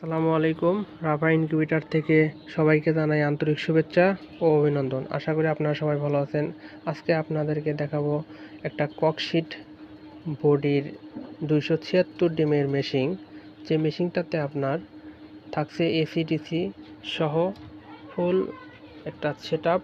আসসালামু আলাইকুম। রাফা ইনকিউবেটর থেকে সবাইকে জানাই আন্তরিক শুভেচ্ছা ও অভিনন্দন। আশা করি আপনারা সবাই ভালো আছেন। আজকে আপনাদেরকে দেখাবো একটা ককশিট বডির 276 ডিমের মেশিন, যে মেশিনটাতে আপনার থাকছে এসিডিসি সহ ফুল একটা সেটআপ।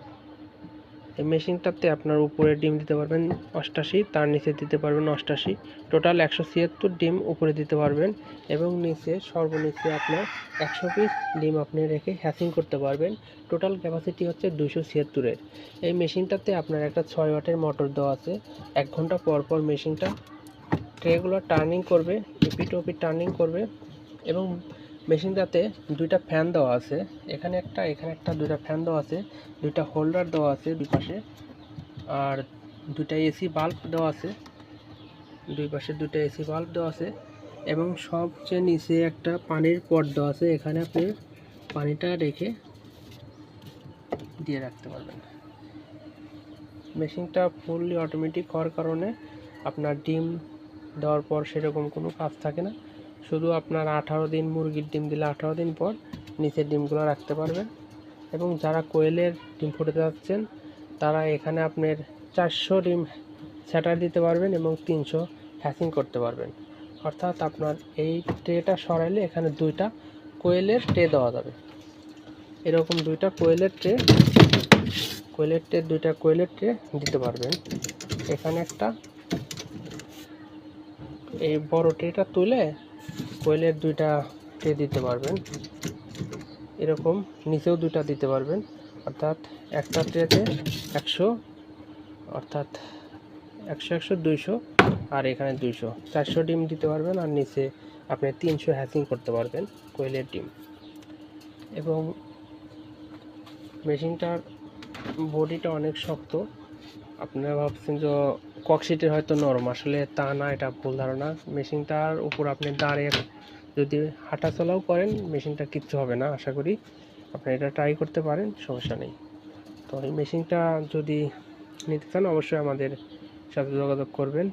এই মেশিনটাতে আপনার উপরে ডিম দিতে পারবেন 88, তার নিচে দিতে পারবেন 88, টোটাল 176 ডিম উপরে দিতে পারবেন এবং নিচে সর্বনিচে আপনার 100 পিস ডিম আপনি রেখে হ্যাচিং করতে পারবেন। টোটাল ক্যাপাসিটি হচ্ছে 276-এর। এই মেশিনটাতে আপনার একটা 6 ওয়াটের মোটর দেওয়া আছে। 1 ঘন্টা পর পর মেশিনটা ট্রেগুলো টার্নিং করবে, এপিট ওপিট টার্নিং করবে এবং মেশিনটাতে দুইটা ফ্যান দেওয়া আছে। এখানে একটা দুইটা ফ্যান দেওয়া আছে, দুইটা হোল্ডার দেওয়া আছে দুই পাশে, আর দুইটা এসি বাল্ব দেওয়া আছে, দুই পাশে দুইটা এসি বাল্ব দেওয়া আছে এবং সবচেয়ে নিচে একটা পানির পট দেওয়া আছে। এখানে আপনি পানিটা রেখে দিয়ে রাখতে পারবেন। মেশিনটা ফুললি অটোমেটিক হওয়ার কারণে আপনার ডিম দেওয়ার পর সেরকম কোনো কাজ থাকে না। শুধু আপনার 18 দিন, মুরগির ডিম দিলে 18 দিন পর নিচের ডিমগুলো রাখতে পারবেন। এবং যারা কোয়েলের ডিম ফুটাতে যাচ্ছেন তারা এখানে আপনার 400 ডিম স্যাটার দিতে পারবেন এবং 300 হ্যাচিং করতে পারবেন। অর্থাৎ আপনার এই ট্রেটা সরাইলে এখানে দুইটা কোয়েলের ট্রে দেওয়া যাবে। এরকম দুইটা কোয়েলের ট্রে দুইটা কোয়েলের ট্রে দিতে পারবেন। এখানে একটা, এই বড় ট্রেটা তুলে কোয়েলের দুইটা ট্রে দিতে পারবেন। এরকম নিচেও দুইটা দিতে পারবেন, অর্থাৎ একটা ট্রেতে 100, অর্থাৎ 100 200, আর এখানে 200, 400 ডিম দিতে পারবেন আর নিচে আপনি 300 হ্যাচিং করতে পারবেন কোয়েলের ডিম। এবং মেশিনটার বডিটা অনেক শক্ত। আপনারা ভাবছেন যে ককশিটের হয়তো নরম, আসলে তা না, এটা ভুল ধারণা। মেশিনটার উপর আপনি দাঁড়িয়ে যদি হাঁটাচলাও করেন মেশিনটা কিচ্ছু হবে না। আশা করি আপনি এটা ট্রাই করতে পারেন, সমস্যা নেই। তো এই মেশিনটা যদি নিতে চান অবশ্যই আমাদের সাথে যোগাযোগ করবেন।